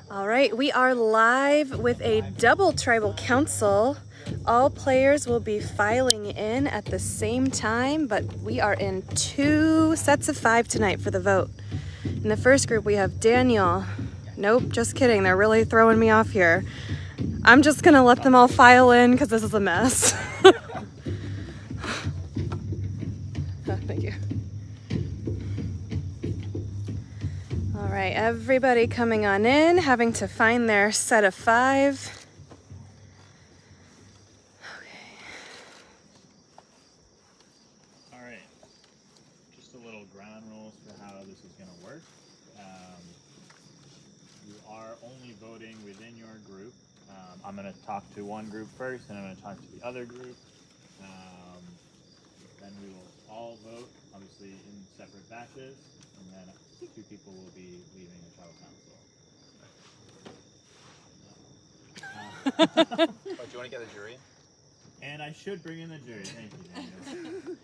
All right, we are live with a double tribal council. All players will be filing in at the same time, but we are in 2 sets of 5 tonight for the vote. In the first group, we have Daniel. Nope, just kidding. They're really throwing me off here. I'm just gonna let them all file in because this is a mess. Thank you. All right, everybody coming on in, having to find their set of 5. All right, just a little ground rules for how this is going to work. You are only voting within your group. I'm going to talk to one group first, and I'm going to talk to the other group. Then we will all vote, obviously in separate batches, and then 2 people will be leaving the tribal council. Do you want to get the jury? And I should bring in the jury. Thank you, Daniel.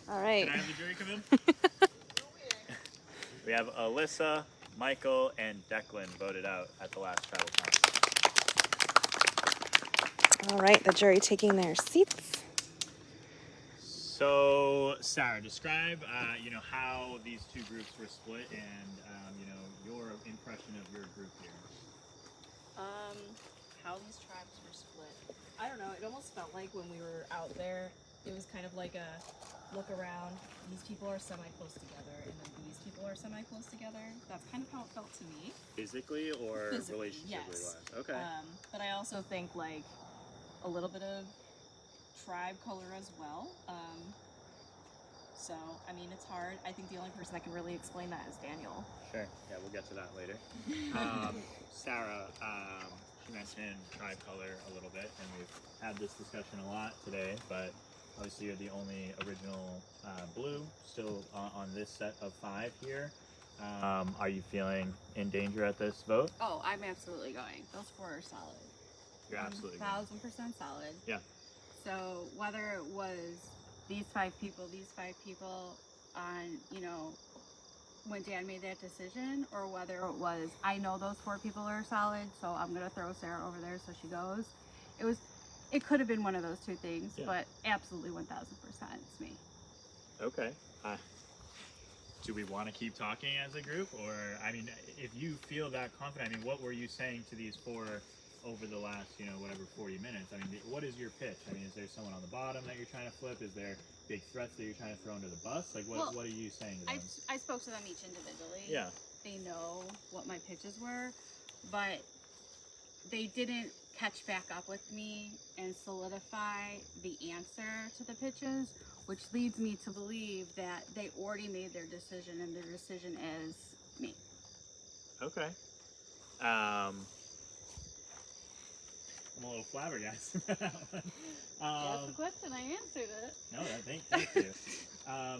All right. Can I have the jury come in? We have Alyssa, Michael, and Declan voted out at the last tribal council. All right, the jury taking their seats. So, Sarah, describe, how these 2 groups were split, and your impression of your group here. How these tribes were split. I don't know, it almost felt like when we were out there, it was kind of like a look around, these people are semi-close together, and then these people are semi-close together. That's kind of how it felt to me. Physically or relationshiply yes. wise? Okay. But I also think like a little bit of tribe color as well. So, I mean, it's hard. I think the only person that can really explain that is Daniel. Sure. Yeah, we'll get to that later. Sarah, she mentioned tribe color a little bit, and we've had this discussion a lot today, but obviously you're the only original blue still on this set of 5 here. Are you feeling in danger at this vote? Oh, I'm absolutely going. Those 4 are solid. You're absolutely going. 1000% solid. Yeah. So whether it was these 5 people on, when Dan made that decision, or whether it was, I know those 4 people are solid, so I'm going to throw Sarah over there so she goes. It could have been one of those 2 things, Yeah. but absolutely 1000% it's me. Okay. Do we want to keep talking as a group, or if you feel that confident, what were you saying to these 4 over the last 40 minutes? What is your pitch? Is there someone on the bottom that you're trying to flip? Is there big threats that you're trying to throw under the bus? What are you saying to them? I spoke to them each individually. Yeah. They know what my pitches were, but they didn't catch back up with me and solidify the answer to the pitches, which leads me to believe that they already made their decision, and their decision is me. Okay. I'm a little flabbergasted by that one. That's the question. I answered it. No, thank you.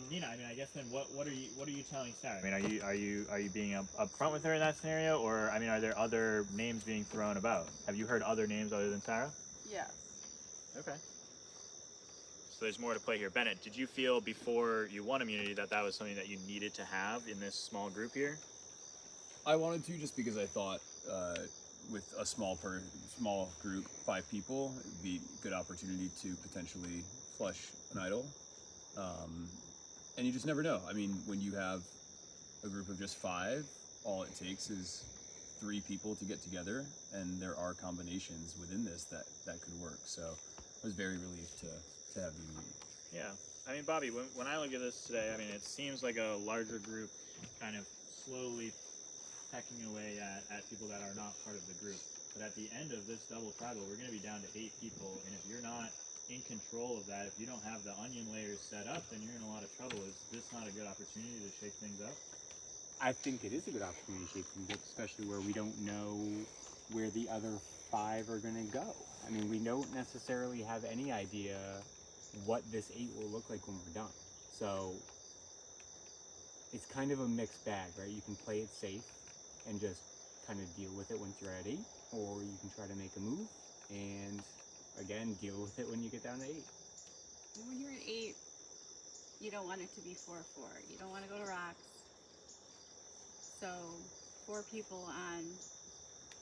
Nina, I guess then what are you telling Sarah? Are you being upfront with her in that scenario, or are there other names being thrown about? Have you heard other names other than Sarah? Yes. Okay. So there's more to play here. Bennett, did you feel before you won immunity that was something that you needed to have in this small group here? I wanted to, just because I thought with a small group, 5 people, it would be a good opportunity to potentially flush an idol. And you just never know. When you have a group of just 5, all it takes is 3 people to get together, and there are combinations within this that could work. So I was very relieved to have the immunity. Yeah. Bobby, when I look at this today, it seems like a larger group kind of slowly pecking away at people that are not part of the group. But at the end of this double tribal, we're going to be down to 8 people, and if you're not in control of that, if you don't have the onion layers set up, then you're in a lot of trouble. Is this not a good opportunity to shake things up? I think it is a good opportunity to shake things up, especially where we don't know where the other 5 are going to go. We don't necessarily have any idea what this 8 will look like when we're done. So it's kind of a mixed bag, right? You can play it safe and just kind of deal with it once you're at 8, or you can try to make a move and again deal with it when you get down to 8. When you're at 8, you don't want it to be 4-4. You don't want to go to rocks. So 4 people on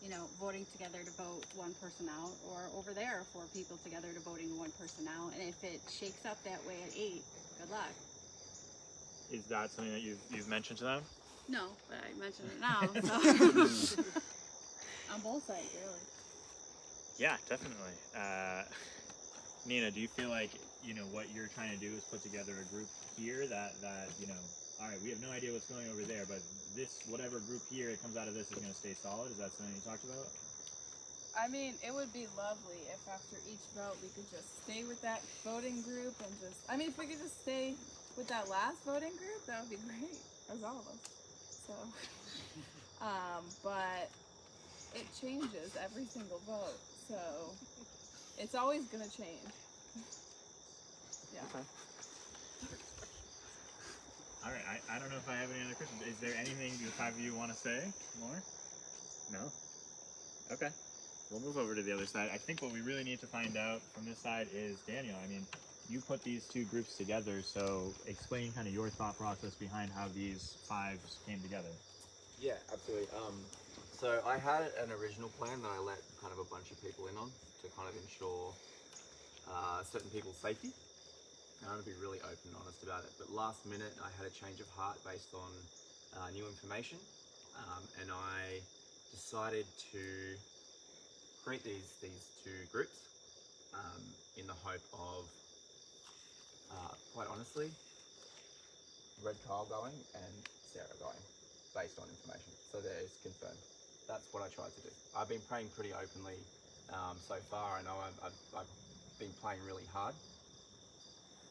you know, voting together to vote one person out, or over there, 4 people together to voting one person out. And if it shakes up that way at 8, good luck. Is that something that you've mentioned to them? No, but I mentioned it now. So. On both sides, really. Yeah, definitely. Nina, do you feel like, you know, what you're trying to do is put together a group here that you know, all right, we have no idea what's going over there, but this, whatever group here that comes out of this is going to stay solid? Is that something you talked about? I mean, it would be lovely if after each vote we could just stay with that voting group and just, I mean, if we could just stay with that last voting group, that would be great, as all of us. So, but it changes every single vote, so it's always gonna change. Yeah. Okay. All right, I don't know if I have any other questions. Is there anything the 5 of you want to say more? No? Okay. We'll move over to the other side. I think what we really need to find out from this side is, Daniel, I mean, you put these 2 groups together, so explain kind of your thought process behind how these 5s came together. Yeah, absolutely. So I had an original plan that I let kind of a bunch of people in on to kind of ensure certain people's safety. And I'm going to be really open and honest about it. But last minute, I had a change of heart based on new information, and I decided to create these 2 groups in the hope of, quite honestly, Red Kyle going and Sarah going, based on information. So there is confirmed. That's what I tried to do. I've been praying pretty openly so far. I know I've been playing really hard.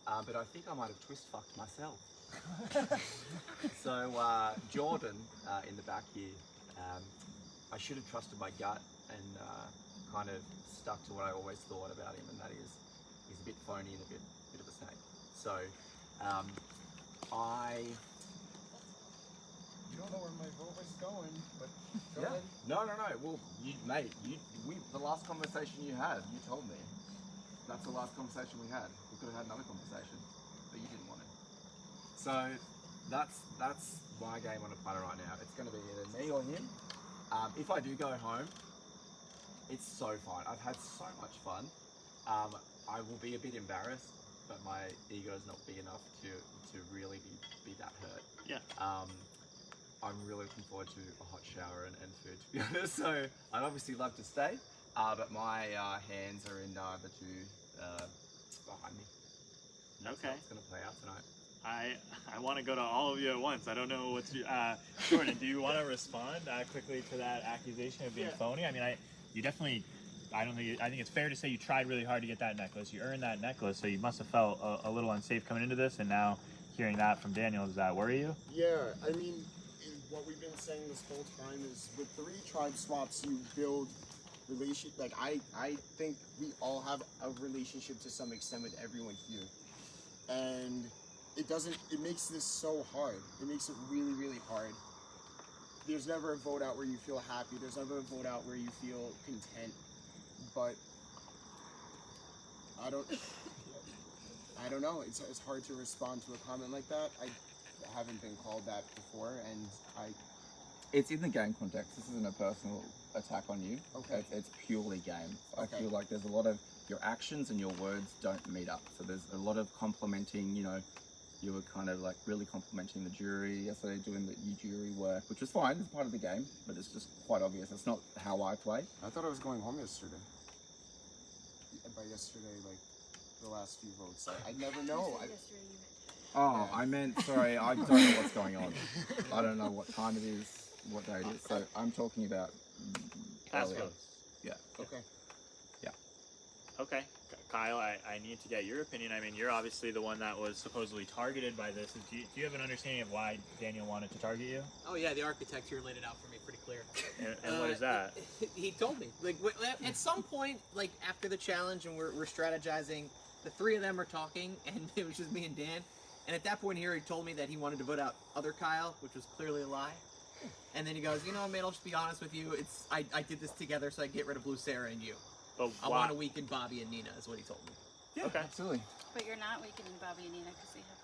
But I think I might have twist fucked myself. So Jordan in the back here, I should have trusted my gut and kind of stuck to what I always thought about him, and that is he's a bit phony and a bit of a snake. So You don't know where my vote was going, but go yeah. ahead. No. Well, the last conversation you had, you told me. That's the last conversation we had. We could have had another conversation, but you didn't want it. So that's my game on a platter right now. It's going to be either me or him. If I do go home, it's so fun. I've had so much fun. I will be a bit embarrassed, but my ego is not big enough to really be that hurt. Yeah. I'm really looking forward to a hot shower and food, to be honest. So I'd obviously love to stay, but my hands are in the 2 behind me. That's Okay. how it's going to play out tonight. I want to go to all of you at once. I don't know what's Jordan, do you want to respond quickly to that accusation of being phony? I mean, I think it's fair to say you tried really hard to get that necklace. You earned that necklace, so you must have felt a little unsafe coming into this, and now hearing that from Daniel, does that worry you? Yeah, I mean, what we've been saying this whole time is with 3 tribe swaps, you build relationship. Like I think we all have a relationship to some extent with everyone here, and it makes this so hard. It makes it really, really hard. There's never a vote out where you feel happy. There's never a vote out where you feel content. But I don't know. It's hard to respond to a comment like that. I haven't been called that before, and It's in the game context. This isn't a personal attack on you. Okay. It's purely game. I Okay. feel like there's a lot of your actions and your words don't meet up. So there's a lot of complimenting, you know, you were kind of like really complimenting the jury yesterday, doing the jury work, which was fine, it's part of the game, but it's just quite obvious. It's not how I play. I thought I was going home yesterday. By yesterday, like the last few votes. I never know. Oh, I meant, sorry, I don't know what's going on. I don't know what time it is, what day it is. So I'm talking about Past earlier. votes. Yeah. Okay. Okay. Kyle, I need to get your opinion. I mean, you're obviously the one that was supposedly targeted by this. Do you have an understanding of why Daniel wanted to target you? Oh yeah, the architect here laid it out for me pretty clear. And what is that? He told me. Like at some point, like after the challenge, and we're strategizing. The 3 of them are talking, and it was just me and Dan. And at that point here, he told me that he wanted to vote out other Kyle, which was clearly a lie. And then he goes, you know, man, I'll just be honest with you. I did this together so I get rid of Blue Sarah and you. But I want to weaken Bobby and Nina, is what he told me. Yeah, Okay. absolutely. But you're not weakening Bobby and Nina because they have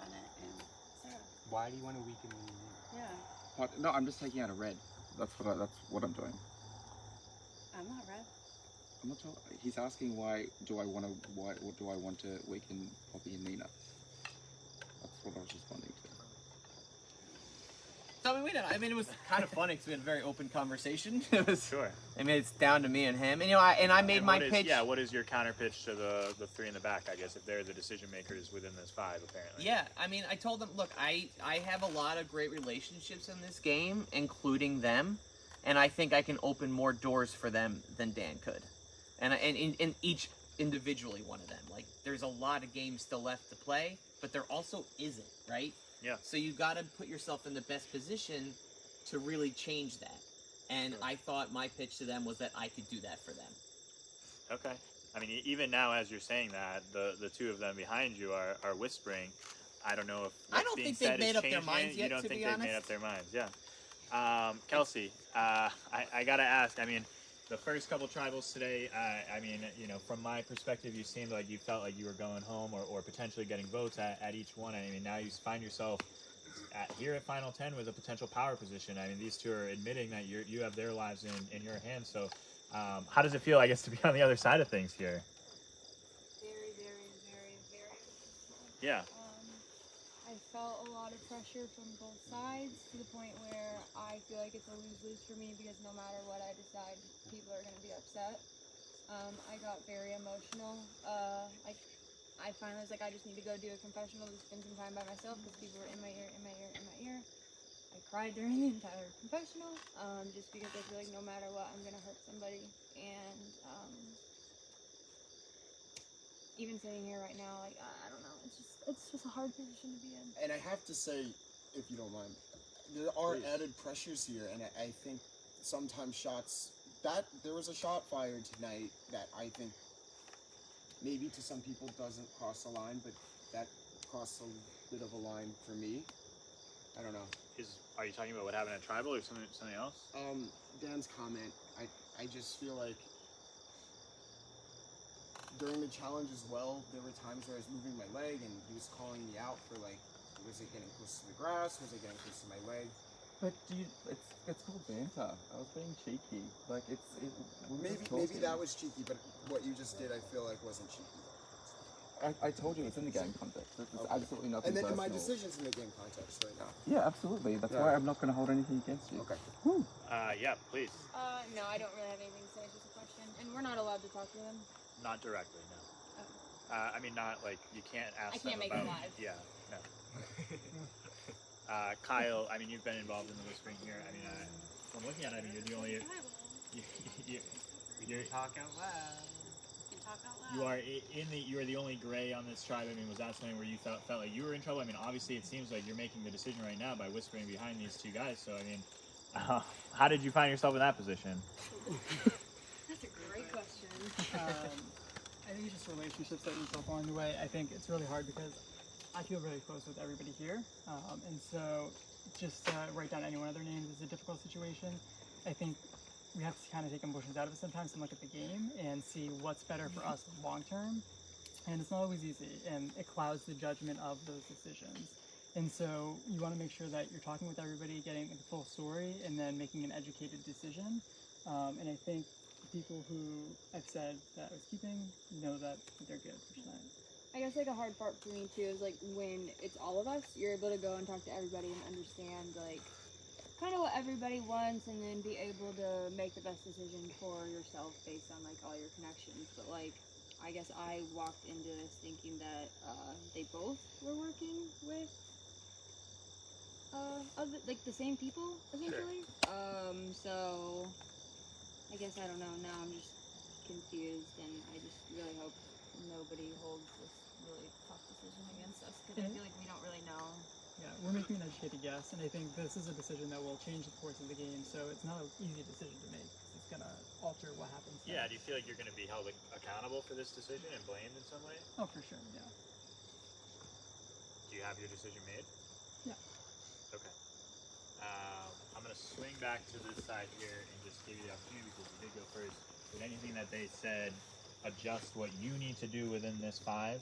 Bennett and Sarah. Why do you want to weaken me? Yeah. No, I'm just taking out a red. That's what I'm doing. I'm not red. I'm not sure. He's asking why do I want to weaken Poppy and Nina? That's what I was responding to. So I mean, we didn't. I mean, it was kind of funny because we had a very open conversation. It was. Sure. I mean, it's down to me and him, and I made And my what is- pitch. Yeah, what is your counter pitch to the three in the back? I guess if they're the decision makers within this five, apparently. Yeah, I mean, I told them, look, I have a lot of great relationships in this game, including them, and I think I can open more doors for them than Dan could, and in each individually one of them. Like, there's a lot of games still left to play, but there also isn't, right? Yeah. So you've got to put yourself in the best position to really change that. And Sure. I thought my pitch to them was that I could do that for them. Okay. I mean, even now, as you're saying that, the two of them behind you are whispering. I don't know if I don't think they've made up their minds yet, You don't to think be they've honest? made up their minds? Yeah. Kelsey, I gotta ask. I mean, the first couple tribals today. I mean, you know, from my perspective, you seemed like you felt like you were going home or potentially getting votes at each one. I mean, now you find yourself here at Final 10 with a potential power position. I mean, these two are admitting that you have their lives in your hands. So, how does it feel, I guess, to be on the other side of things here? Very, very, very, very. Yeah. I felt a lot of pressure from both sides to the point where I feel like it's a lose-lose for me because no matter what I decide, people are going to be upset. I got very emotional. I finally was like, I just need to go do a confessional, just spend some time by myself because people were in my ear, in my ear, in my ear. I cried during the entire confessional, just because I feel like no matter what, I'm going to hurt somebody. And even sitting here right now, like, I don't know, it's just a hard position to be in. And I have to say, if you don't mind, there are Please. added pressures here, and I think sometimes there was a shot fired tonight that I think maybe to some people doesn't cross a line, but that crossed a bit of a line for me. I don't know. Are you talking about what happened at Tribal or something else? Dan's comment, I just feel like during the challenge as well, there were times where I was moving my leg and he was calling me out for like, was it getting close to the grass? Was it getting close to my leg? But it's called banter. I was being cheeky. Like we were just Maybe talking. that was cheeky, but what you just did, I feel like wasn't cheeky. I told you it's in the game context. There's absolutely nothing And then personal. my decision's in the game context right now. Yeah, absolutely. That's Yeah. why I'm not going to hold anything against you. Okay. Woo. Yeah, please. No, I don't really have anything to say. It's just a question, and we're not allowed to talk to them. Not directly, no. I mean, not like you can't ask I can't them make it about. live. Yeah, no. Kyle, I mean, you've been involved in the whispering here. I mean, from looking at it, I mean, you're the only. You're Talk out loud. You can talk out loud. You are you are the only gray on this tribe. I mean, was that something where you felt like you were in trouble? I mean, obviously, it seems like you're making the decision right now by whispering behind these two guys. So, I mean, how did you find yourself in that position? That's a great question. I think it's just relationships that you build along the way. I think it's really hard because I feel really close with everybody here, and so just to write down any one of their names is a difficult situation. I think we have to kind of take emotions out of it sometimes and look at the game and see what's better for us long term. And it's not always easy, and it clouds the judgment of those decisions. And so you want to make sure that you're talking with everybody, getting the full story, and then making an educated decision. And I think people who I've said that I was keeping know that they're good for tonight. I guess like a hard part for me too is like when it's all of us, you're able to go and talk to everybody and understand like kind of what everybody wants, and then be able to make the best decision for yourself based on like all your connections. But like I guess I walked into this thinking that they both were working with like the same people essentially. So I guess I don't know. Now I'm just confused, and I just really hope nobody holds this really tough decision against us because I feel like we don't really know. Yeah, we're making an educated guess, and I think this is a decision that will change the course of the game, so it's not an easy decision to make. It's going to alter what happens next. Yeah, do you feel like you're going to be held accountable for this decision and blamed in some way? Oh, for sure, yeah. Do you have your decision made? Yeah. Okay. I'm going to swing back to this side here and just give you the opportunity because you did go first. Did anything that they said adjust what you need to do within this five?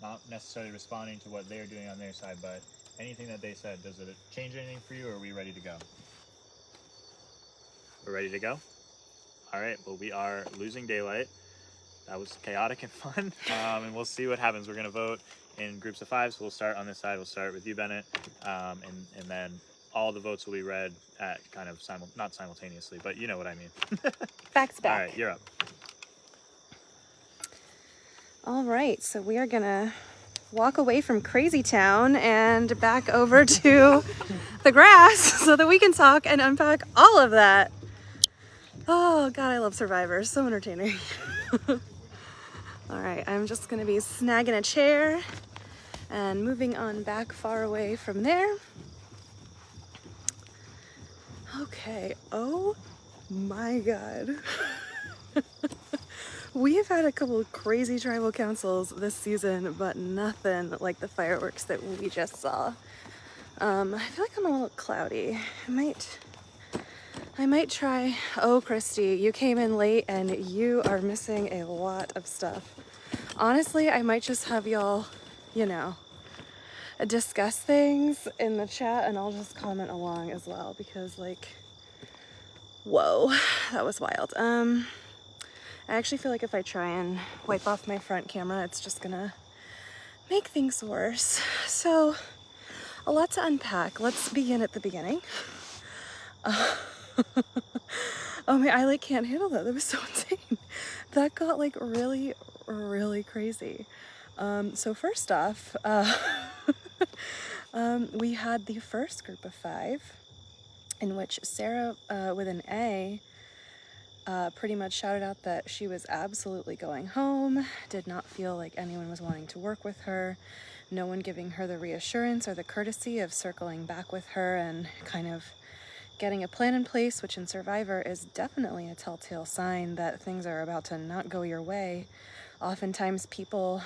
Not necessarily responding to what they're doing on their side, but anything that they said, does it change anything for you, or are we ready to go? We're ready to go? All right, well, we are losing daylight. That was chaotic and fun, and we'll see what happens. We're going to vote in groups of 5, so we'll start on this side. We'll start with you, Bennett, and then all the votes will be read at kind of not simultaneously, but you know what I mean. Back to back. All right, you're up. All right, so we are gonna walk away from Crazy Town and back over to the grass so that we can talk and unpack all of that. Oh God, I love Survivor, so entertaining. All right, I'm just gonna be snagging a chair and moving on back far away from there. Okay, oh my God. We have had a couple of crazy tribal councils this season, but nothing like the fireworks that we just saw. I feel like I'm a little cloudy. I might try. Oh, Christy, you came in late and you are missing a lot of stuff. Honestly, I might just have y'all, you know, discuss things in the chat and I'll just comment along as well because, like, whoa, that was wild. I actually feel like if I try and wipe off my front camera, it's just gonna make things worse. So, a lot to unpack. Let's begin at the beginning. Oh my, I like can't handle that. That was so insane. That got like really, really crazy. So first off, we had the first group of 5 in which Sarah with an A pretty much shouted out that she was absolutely going home, did not feel like anyone was wanting to work with her, no one giving her the reassurance or the courtesy of circling back with her and kind of getting a plan in place, which in Survivor is definitely a telltale sign that things are about to not go your way. Oftentimes people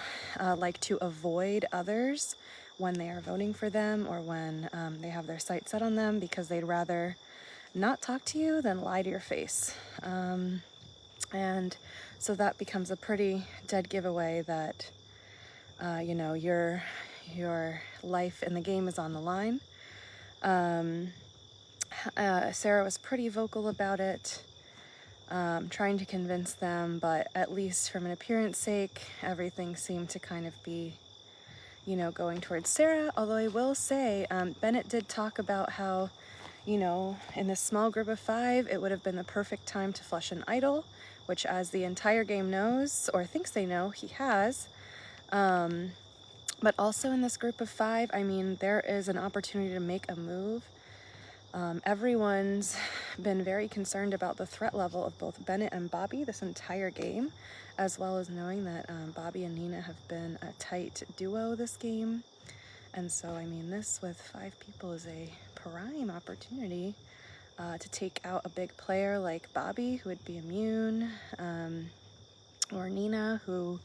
like to avoid others when they are voting for them or when they have their sights set on them because they'd rather not talk to you than lie to your face. And so that becomes a pretty dead giveaway that, you know, your life in the game is on the line. Sarah was pretty vocal about it, trying to convince them, but at least from an appearance sake, everything seemed to kind of be, you know, going towards Sarah. Although I will say, Bennett did talk about how, you know, in this small group of 5, it would have been the perfect time to flush an idol, which as the entire game knows, or thinks they know, he has. But also in this group of 5, I mean, there is an opportunity to make a move. Everyone's been very concerned about the threat level of both Bennett and Bobby this entire game, as well as knowing that Bobby and Nina have been a tight duo this game. And so, I mean, this with 5 people is a prime opportunity to take out a big player like Bobby, who would be immune, or Nina, who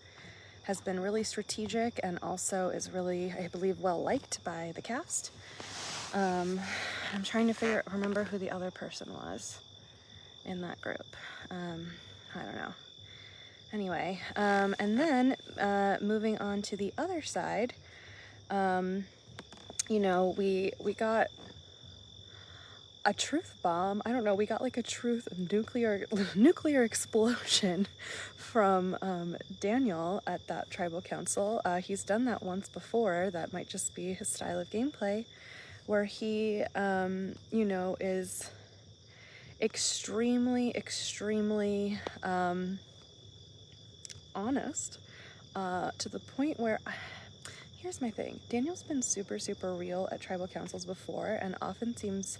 has been really strategic and also is really, I believe, well liked by the cast. I'm trying to remember who the other person was in that group. I don't know. Anyway, and then moving on to the other side, you know, we got a truth bomb. I don't know, we got like a truth nuclear explosion from Daniel at that tribal council. He's done that once before. That might just be his style of gameplay, where he, you know, is extremely honest to the point where, here's my thing. Daniel's been super real at tribal councils before and often seems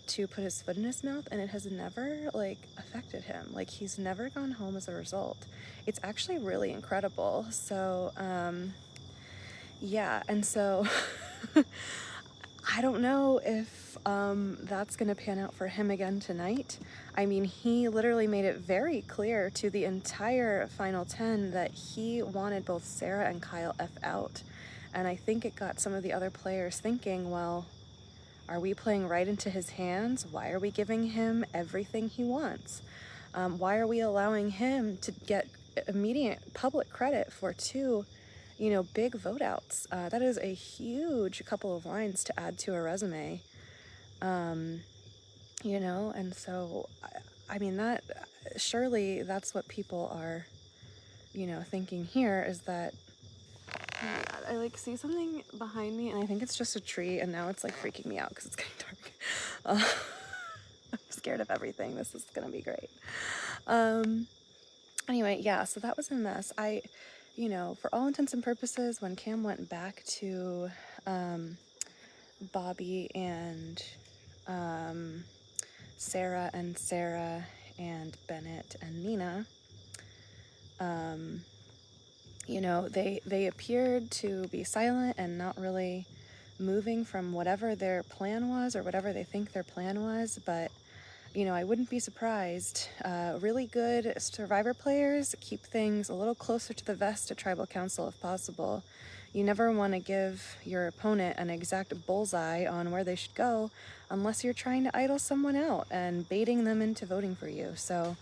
to put his foot in his mouth, and it has never like affected him. Like, he's never gone home as a result. It's actually really incredible. So yeah, and so I don't know if that's gonna pan out for him again tonight. I mean, he literally made it very clear to the entire final 10 that he wanted both Sarah and Kyle F out. And I think it got some of the other players thinking, well, are we playing right into his hands? Why are we giving him everything he wants? Why are we allowing him to get immediate public credit for 2, you know, big vote outs? That is a huge couple of lines to add to a resume, you know, and so, I mean, that surely that's what people are, you know, thinking here, is that, oh my God, I like see something behind me and I think it's just a tree, and now it's like freaking me out because it's getting dark. I'm scared of everything. This is gonna be great. Anyway, yeah, so that was a mess. You know, for all intents and purposes, when Cam went back to Bobby and Sarah and Bennett and Nina, you know, they appeared to be silent and not really moving from whatever their plan was or whatever they think their plan was. But, you know, I wouldn't be surprised. Really good Survivor players keep things a little closer to the vest at Tribal Council if possible. You never want to give your opponent an exact bullseye on where they should go unless you're trying to idle someone out and baiting them into voting for you. So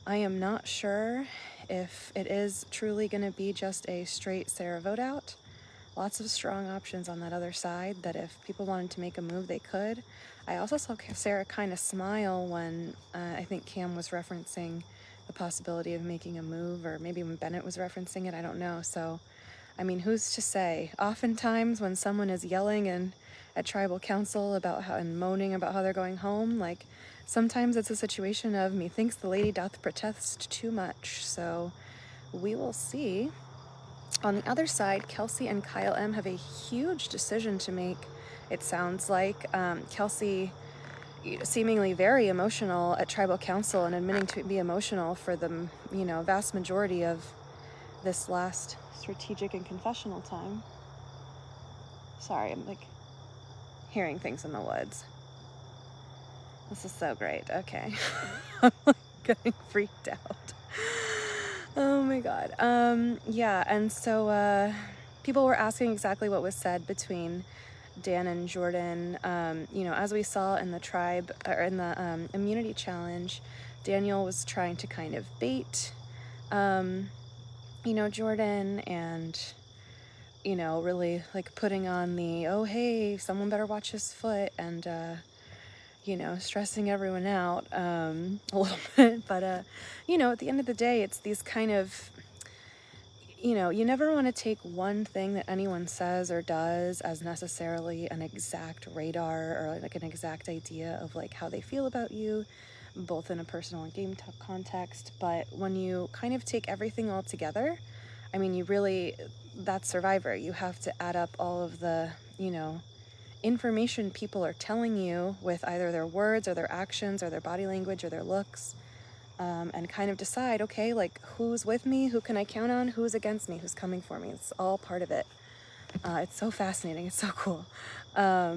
I am not sure if it is truly going to be just a straight Sarah vote out. Lots of strong options on that other side that if people wanted to make a move, they could. I also saw Sarah kind of smile when I think Cam was referencing the possibility of making a move, or maybe when Bennett was referencing it, I don't know. So, I mean, who's to say? Oftentimes when someone is yelling at Tribal Council about how, and moaning about how they're going home, like, sometimes it's a situation of methinks the lady doth protest too much. So we will see. On the other side, Kelsey and Kyle M have a huge decision to make. It sounds like Kelsey seemingly very emotional at Tribal Council and admitting to be emotional for the, you know, vast majority of this last strategic and confessional time. Sorry, I'm like hearing things in the woods. This is so great. Okay. I'm like getting freaked out. Oh my God. Yeah, and so people were asking exactly what was said between Dan and Jordan. You know, as we saw in the tribe, or in the immunity challenge, Daniel was trying to kind of bait, you know, Jordan, and, you know, really like putting on the, oh, hey, someone better watch his foot, and, you know, stressing everyone out a little bit. But, you know, at the end of the day, it's these kind of, you know, you never want to take one thing that anyone says or does as necessarily an exact radar or like an exact idea of like how they feel about you, both in a personal and game context. But when you kind of take everything all together, I mean, you really, that's Survivor. You have to add up all of the, you know, information people are telling you with either their words or their actions or their body language or their looks, and kind of decide, okay, like, who's with me, who can I count on, who's against me, who's coming for me. It's all part of it. It's so fascinating. It's so cool. Yeah,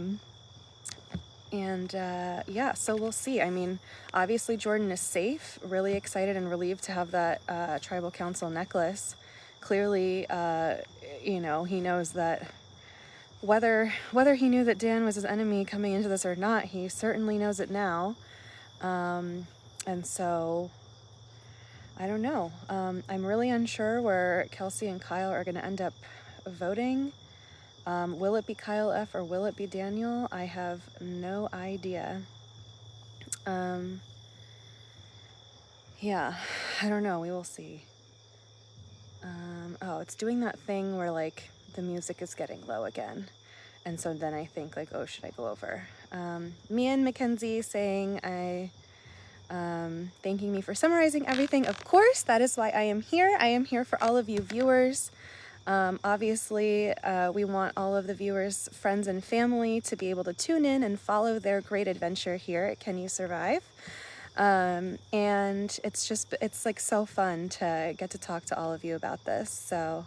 so we'll see. I mean, obviously Jordan is safe, really excited and relieved to have that Tribal Council necklace. Clearly, you know, he knows that whether he knew that Dan was his enemy coming into this or not, he certainly knows it now. And so, I don't know. I'm really unsure where Kelsey and Kyle are going to end up voting. Will it be Kyle F or will it be Daniel? I have no idea. Yeah, I don't know. We will see. Oh, it's doing that thing where like the music is getting low again. And so then I think like, oh, should I go over? Mia and Mackenzie saying thanking me for summarizing everything. Of course, that is why I am here. I am here for all of you viewers. Obviously, we want all of the viewers, friends, and family to be able to tune in and follow their great adventure here at Can You Survive? And it's like so fun to get to talk to all of you about this. So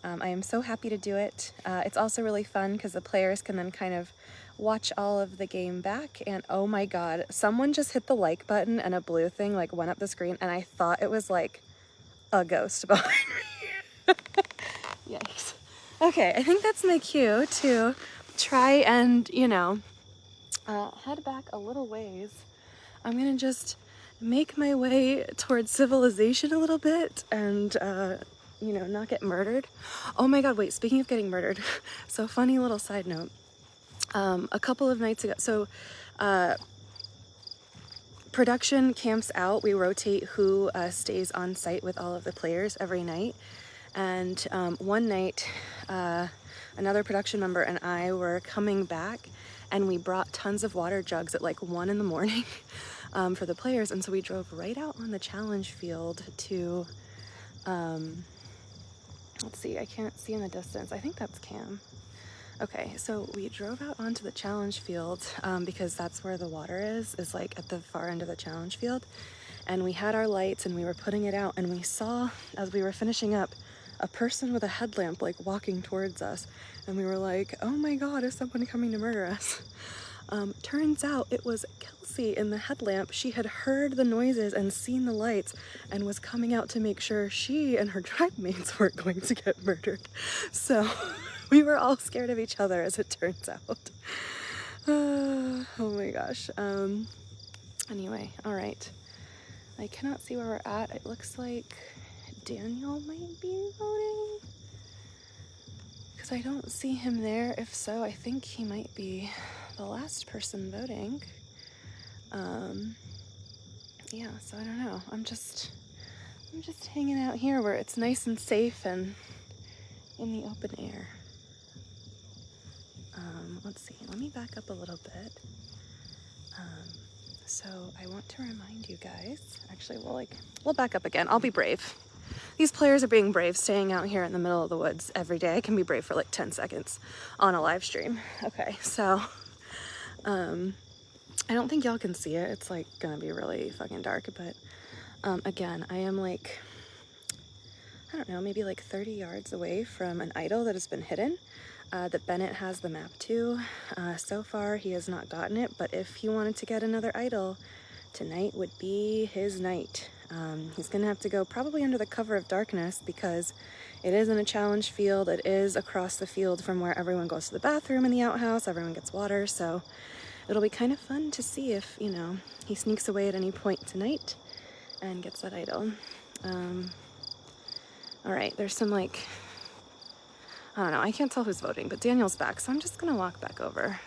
I am so happy to do it. It's also really fun because the players can then kind of watch all of the game back. And oh my God, someone just hit the like button and a blue thing like went up the screen, and I thought it was like a ghost behind me. Yikes. Okay, I think that's my cue to try and, you know, head back a little ways. I'm gonna just make my way towards civilization a little bit and, you know, not get murdered. Oh my God, wait, speaking of getting murdered, so funny little side note. A couple of nights ago, so production camps out. We rotate who stays on site with all of the players every night. And one night, another production member and I were coming back, and we brought tons of water jugs at like 1 in the morning for the players. And so we drove right out on the challenge field to, let's see, I can't see in the distance. I think that's Cam. Okay, so we drove out onto the challenge field because that's where the water is like at the far end of the challenge field. And we had our lights and we were putting it out, and we saw, as we were finishing up, a person with a headlamp like walking towards us. And we were like, oh my God, is someone coming to murder us? Turns out it was Kelsey in the headlamp. She had heard the noises and seen the lights and was coming out to make sure she and her tribe mates weren't going to get murdered. So we were all scared of each other, as it turns out. Oh my gosh. Anyway, all right. I cannot see where we're at. It looks like Daniel might be voting, because I don't see him there. If so, I think he might be the last person voting. Yeah, so I don't know. I'm just hanging out here where it's nice and safe and in the open air. Let's see, let me back up a little bit. So I want to remind you guys, actually, we'll back up again. I'll be brave. These players are being brave, staying out here in the middle of the woods every day. I can be brave for like 10 seconds on a live stream. Okay, so I don't think y'all can see it. It's like gonna be really fucking dark, but again, I am like, I don't know, maybe like 30 yards away from an idol that has been hidden, that Bennett has the map to. So far, he has not gotten it, but if he wanted to get another idol, tonight would be his night. He's gonna have to go probably under the cover of darkness, because it is in a challenge field. It is across the field from where everyone goes to the bathroom in the outhouse, everyone gets water, so it'll be kind of fun to see if, you know, he sneaks away at any point tonight and gets that idol. All right, there's some like, I don't know, I can't tell who's voting, but Daniel's back, so I'm just gonna walk back over.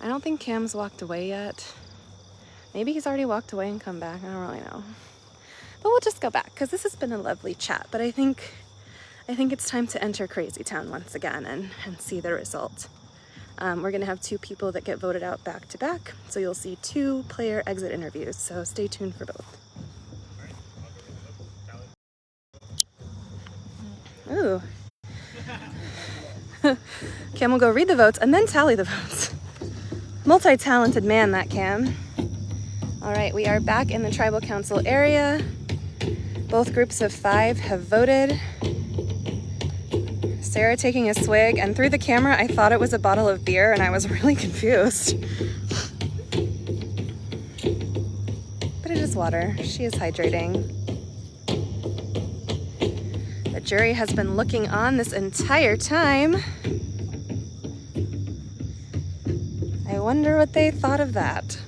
I don't think Cam's walked away yet. Maybe he's already walked away and come back, I don't really know. But we'll just go back, because this has been a lovely chat, but I think it's time to enter Crazy Town once again and see the result. We're gonna have 2 people that get voted out back to back, so you'll see 2 player exit interviews, so stay tuned for both. Ooh. Cam will go read the votes and then tally the votes. Multi-talented man, that Cam. All right, we are back in the tribal council area. Both groups of 5 have voted. Sarah taking a swig, and through the camera, I thought it was a bottle of beer, and I was really confused. But it is water. She is hydrating. The jury has been looking on this entire time. I wonder what they thought of that.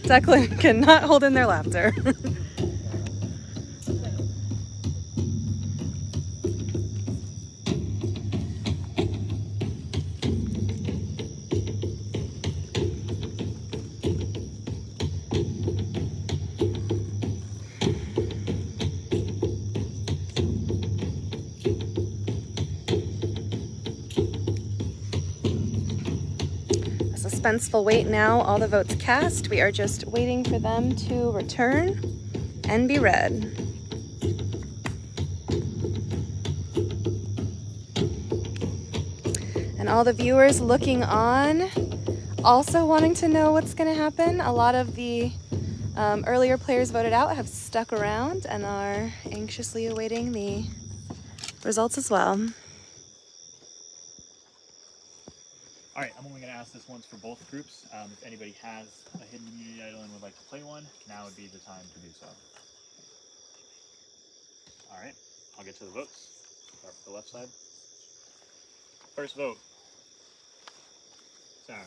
Declan cannot hold in their laughter. Suspenseful wait now, all the votes cast. We are just waiting for them to return and be read. And all the viewers looking on, also wanting to know what's going to happen. A lot of the earlier players voted out have stuck around and are anxiously awaiting the results as well. All right, I'm only going to ask this once for both groups. If anybody has a hidden immunity idol and would like to play one, now would be the time to do so. All right, I'll get to the votes. Start with the left side. First vote, Sarah.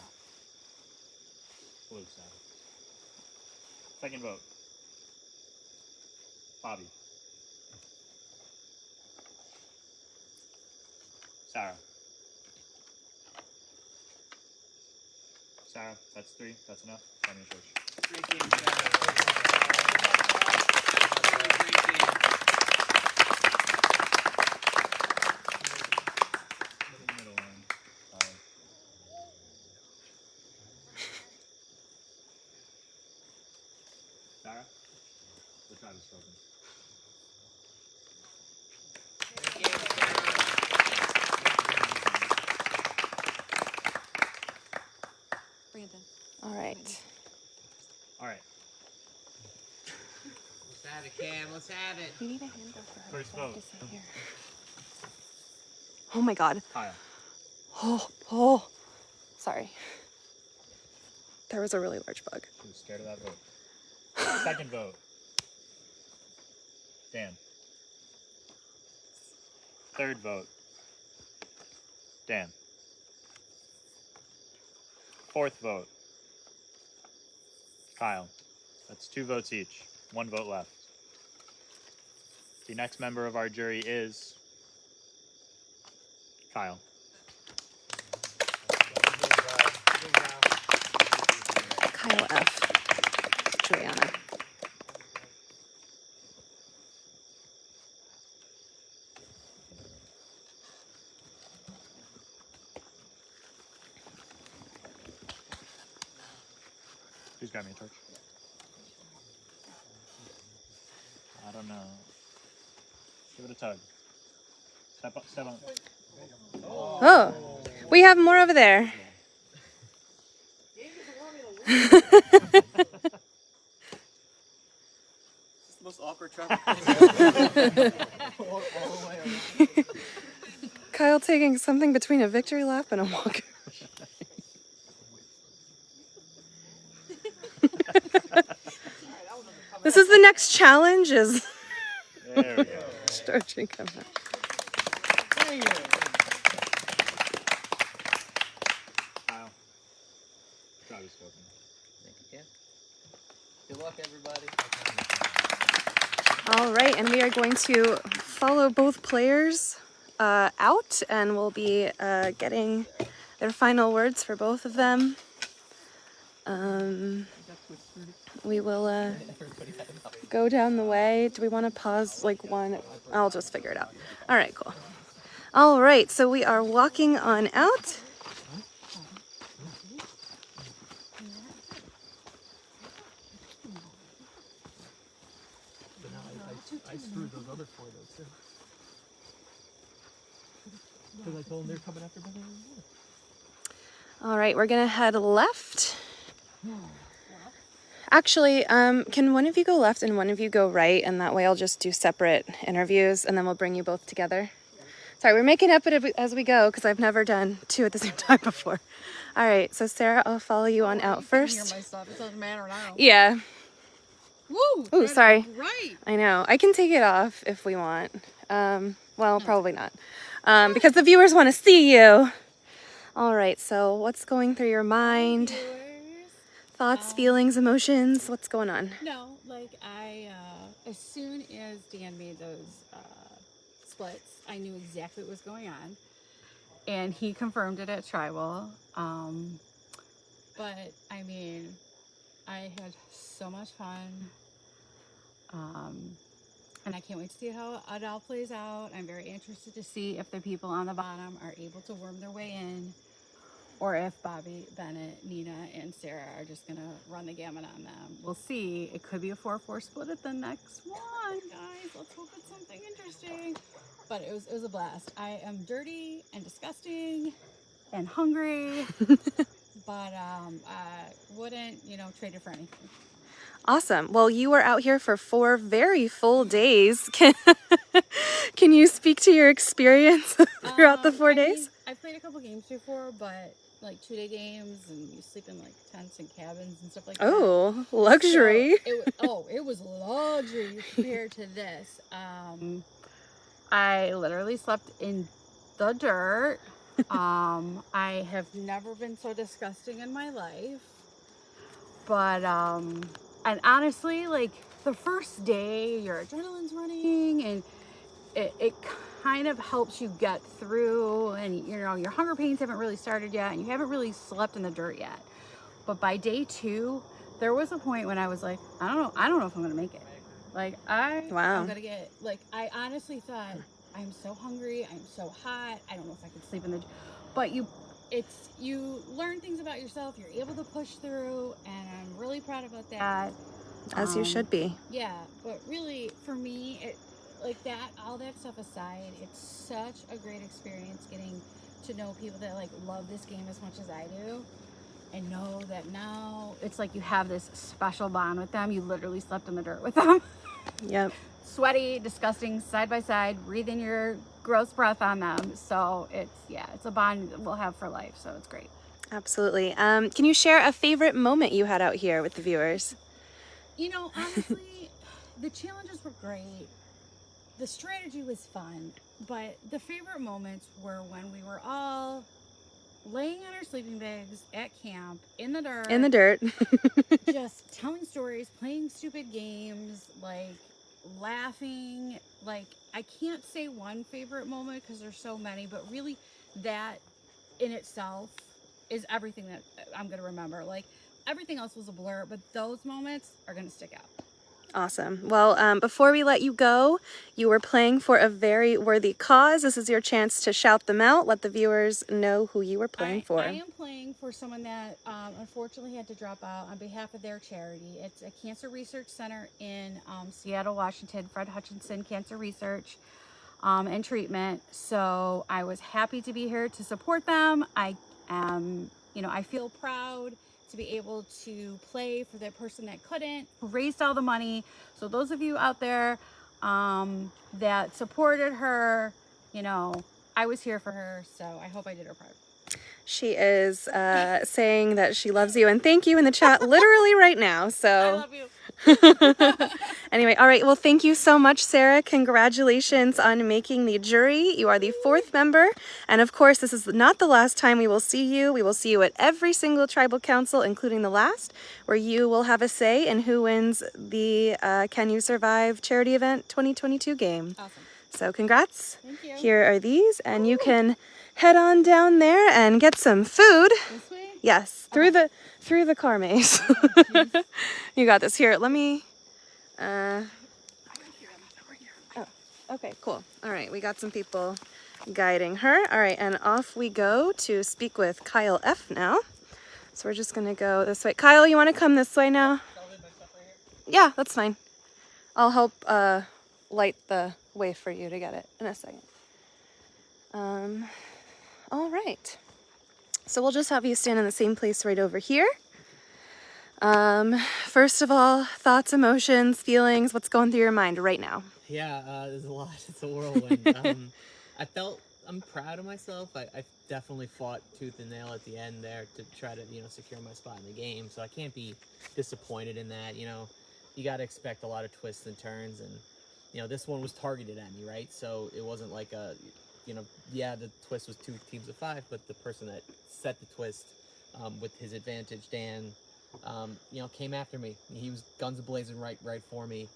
Blue side. Second vote, Bobby. Sarah. Sarah, that's 3. That's enough. Buy me a torch. Great game, Sarah. Great game. Middle one. Sorry. Sarah, the tribe is spoken. Great game, Sarah. Brandon. All right. All right. Let's have it, Cam. Let's have it. We need a handle for her. First so I have vote. to sit here. Oh my God. Kyle. Oh. Sorry. There was a really large bug. She was scared of that vote. Second vote. Dan. Third vote. Dan. Fourth vote. Kyle. That's 2 votes each. 1 vote left. The next member of our jury is Kyle. Kyle F. Juliana. Who's got me a torch? I don't know. Give it a tug. Step up, step on. Oh, we have more over there. It's the most awkward travel. Kyle taking something between a victory lap and a walk. This is the next challenge is There we go. starting coming up. Kyle. Tribe is spoken. Thank you, Cam. Good luck, everybody. All right, and we are going to follow both players out, and we'll be getting their final words for both of them. We will go down the way. Do we want to pause like one? I'll just figure it out. All right, cool. All right, so we are walking on out. I screwed those other 4 though too. Because I told them they're coming after me. All right, we're gonna head left. Actually, can one of you go left and one of you go right, and that way I'll just do separate interviews, and then we'll bring you both together. Sorry, we're making up as we go because I've never done 2 at the same time before. All right, so Sarah, I'll follow you on out first. Hear my stuff. It doesn't matter now. Yeah. Woo! Ooh, sorry. Right. I know. I can take it off if we want. Well, probably not. Because the viewers want to see you. All right, so what's going through your mind? Thoughts, feelings, emotions? What's going on? No, like as soon as Dan made those splits, I knew exactly what was going on, and he confirmed it at Tribal. But I mean, I had so much fun, and I can't wait to see how it all plays out. I'm very interested to see if the people on the bottom are able to worm their way in, or if Bobby, Bennett, Nina, and Sarah are just gonna run the gamut on them. We'll see. It could be a 4-4 split at the next one, guys. Let's hope it's something interesting. But it was a blast. I am dirty and disgusting and hungry, but I wouldn't, trade it for anything. Awesome. Well, you were out here for 4 very full days. Can you speak to your experience throughout the 4 days? I've played a couple games before, but like 2-day games, and you sleep in like tents and cabins and stuff like that. Oh, luxury. So it was luxury compared to this. I literally slept in the dirt. I have never been so disgusting in my life. But and honestly, like the first day, your adrenaline's running, and it kind of helps you get through, and your hunger pains haven't really started yet, and you haven't really slept in the dirt yet. But by day 2, there was a point when I was like, I don't know if I'm gonna make it. Like I'm gonna get, like, I honestly thought, I'm so hungry, I'm so hot, I don't know if I could sleep in the, but you learn things about yourself, you're able to push through, and I'm really proud about that. As you should be. Yeah, but really for me, it, like, that, all that stuff aside, it's such a great experience getting to know people that like love this game as much as I do. And know that now it's like you have this special bond with them. You literally slept in the dirt with them. Yep. Sweaty, disgusting, side by side, breathing your gross breath on them. So it's a bond that we'll have for life. So it's great. Absolutely. Can you share a favorite moment you had out here with the viewers? You know, honestly, the challenges were great. The strategy was fun. But the favorite moments were when we were all laying on our sleeping bags at camp in the dirt. In the dirt. Just telling stories, playing stupid games, like laughing. Like, I can't say one favorite moment because there's so many, but really that in itself is everything that I'm going to remember. Like, everything else was a blur, but those moments are going to stick out. Awesome. Well, before we let you go, you were playing for a very worthy cause. This is your chance to shout them out. Let the viewers know who you were playing for. I am playing for someone that unfortunately had to drop out on behalf of their charity. It's a cancer research center in Seattle, Washington, Fred Hutchinson Cancer Research and Treatment. So I was happy to be here to support them. I am, I feel proud to be able to play for that person that couldn't, who raised all the money. So those of you out there that supported her, I was here for her, so I hope I did her proud. She is saying that she loves you and thank you in the chat literally right now. So I love you. Anyway, all right. Well, thank you so much, Sarah. Congratulations on making the jury. You are the 4th member. And of course, this is not the last time we will see you. We will see you at every single tribal council, including the last, where you will have a say in who wins the Can You Survive charity event 2022 game. Awesome. So congrats. Thank you. Here are these, and you can head on down there and get some food. This way? Yes, through the car maze. You got this. Here, let me. Oh, okay, cool. All right, we got some people guiding her. All right, and off we go to speak with Kyle F now. So we're just gonna go this way. Kyle, you want to come this way now? Yeah, that's fine. I'll help light the way for you to get it in a second. All right. So we'll just have you stand in the same place right over here. First of all, thoughts, emotions, feelings, what's going through your mind right now? Yeah, there's a lot. It's a whirlwind. I'm proud of myself. I definitely fought tooth and nail at the end there to try to, secure my spot in the game. So I can't be disappointed in that. You got to expect a lot of twists and turns. And, this one was targeted at me, right? So it wasn't like the twist was 2 teams of 5, but the person that set the twist with his advantage, Dan, came after me. He was guns a-blazing right for me.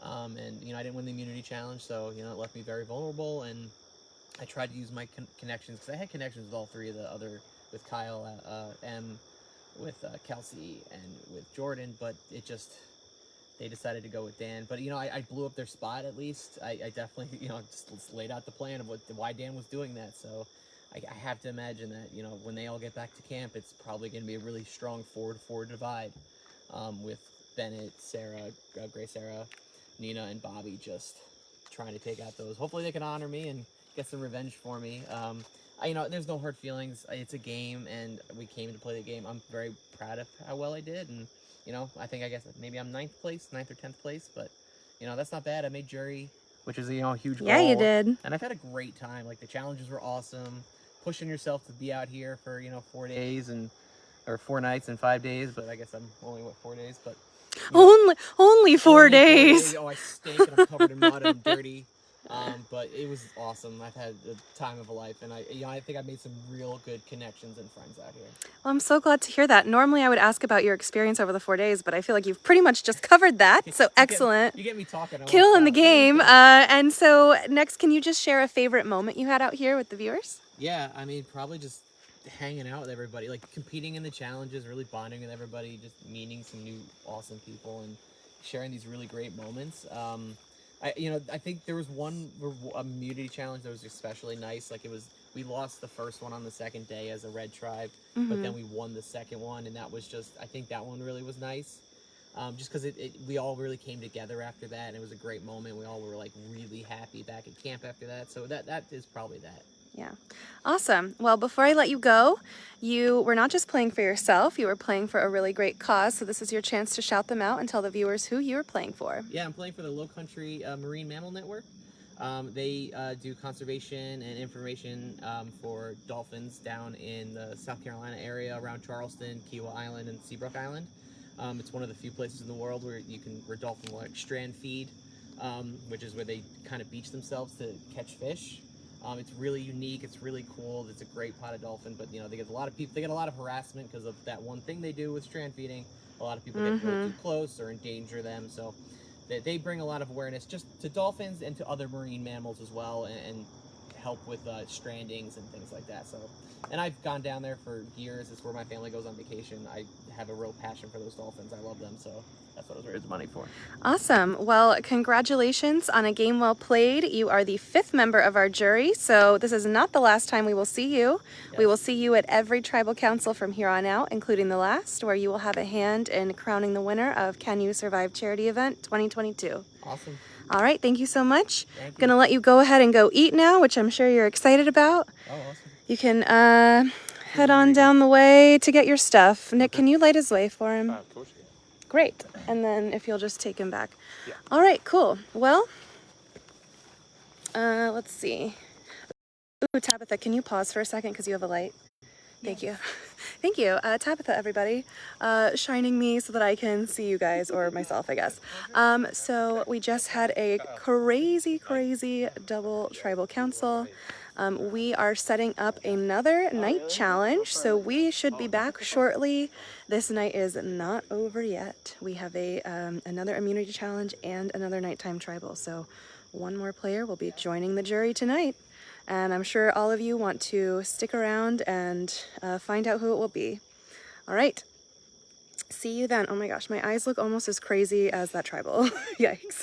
And, I didn't win the immunity challenge, so, it left me very vulnerable. And I tried to use my connections, because I had connections with all 3 of the other, with Kyle, M, with Kelsey, and with Jordan, but they decided to go with Dan. But, I blew up their spot at least. I definitely, just laid out the plan of why Dan was doing that. So I have to imagine that, when they all get back to camp, it's probably going to be a really strong 4-4 divide with Bennett, Sarah, Gray Sarah, Nina, and Bobby just trying to take out those. Hopefully they can honor me and get some revenge for me. There's no hard feelings. It's a game, and we came to play the game. I'm very proud of how well I did, and I guess maybe I'm 9th or 10th place, but that's not bad. I made jury, which is a huge goal. Yeah, you did. And I've had a great time. Like, the challenges were awesome. Pushing yourself to be out here for 4 days or 4 nights and 5 days, but I guess I'm only 4 days, but only 4 days. Oh, I stink and I'm covered in mud and dirty. But it was awesome. I've had the time of a life, and I think I made some real good connections and friends out here. Well, I'm so glad to hear that. Normally I would ask about your experience over the 4 days, but I feel like you've pretty much just covered that. So excellent. You get me talking. Killing the game. And so next, can you just share a favorite moment you had out here with the viewers? Yeah, probably just hanging out with everybody, like competing in the challenges, really bonding with everybody, just meeting some new awesome people and sharing these really great moments. I think there was one immunity challenge that was especially nice. Like we lost the first one on the second day as a red tribe, but then we won the second one, and that was I think that one really was nice. Just because we all really came together after that, and it was a great moment. We all were like really happy back at camp after that. So that is probably that. Yeah. Awesome. Well, before I let you go, you were not just playing for yourself, you were playing for a really great cause. So this is your chance to shout them out and tell the viewers who you were playing for. Yeah, I'm playing for the Low Country Marine Mammal Network. They do conservation and information for dolphins down in the South Carolina area around Charleston, Kiowa Island, and Seabrook Island. It's one of the few places in the world where dolphins will like strand feed, which is where they kind of beach themselves to catch fish. It's really unique. It's really cool. It's a great pot of dolphin, but they get a lot of people. They get a lot of harassment because of that one thing they do with strand feeding. A lot of people get too close or endanger them. So they bring a lot of awareness just to dolphins and to other marine mammals as well, and help with strandings and things like that. So, and I've gone down there for years. It's where my family goes on vacation. I have a real passion for those dolphins. I love them. So that's what I was raising money for. Awesome. Well, congratulations on a game well played. You are the 5th member of our jury, so this is not the last time we will see you. Yes. We will see you at every tribal council from here on out, including the last, where you will have a hand in crowning the winner of Can You Survive Charity Event 2022. Awesome. All right, thank you so much. Thank you. Gonna let you go ahead and go eat now, which I'm sure you're excited about. Oh, awesome. You can head on down the way to get your stuff. Nick, can you light his way for him? Of course. Great. And then if you'll just take him back. Yeah. All right, cool. Well, let's see. Ooh, Tabitha, can you pause for a second because you have a light? Thank you. Thank you. Tabitha, everybody, shining me so that I can see you guys, or myself, I guess. So we just had a crazy double tribal council. We are setting up another night challenge, so we should be back shortly. This night is not over yet. We have another immunity challenge and another nighttime tribal, so one more player will be joining the jury tonight. And I'm sure all of you want to stick around and find out who it will be. All right. See you then. Oh my gosh, my eyes look almost as crazy as that tribal. Yikes.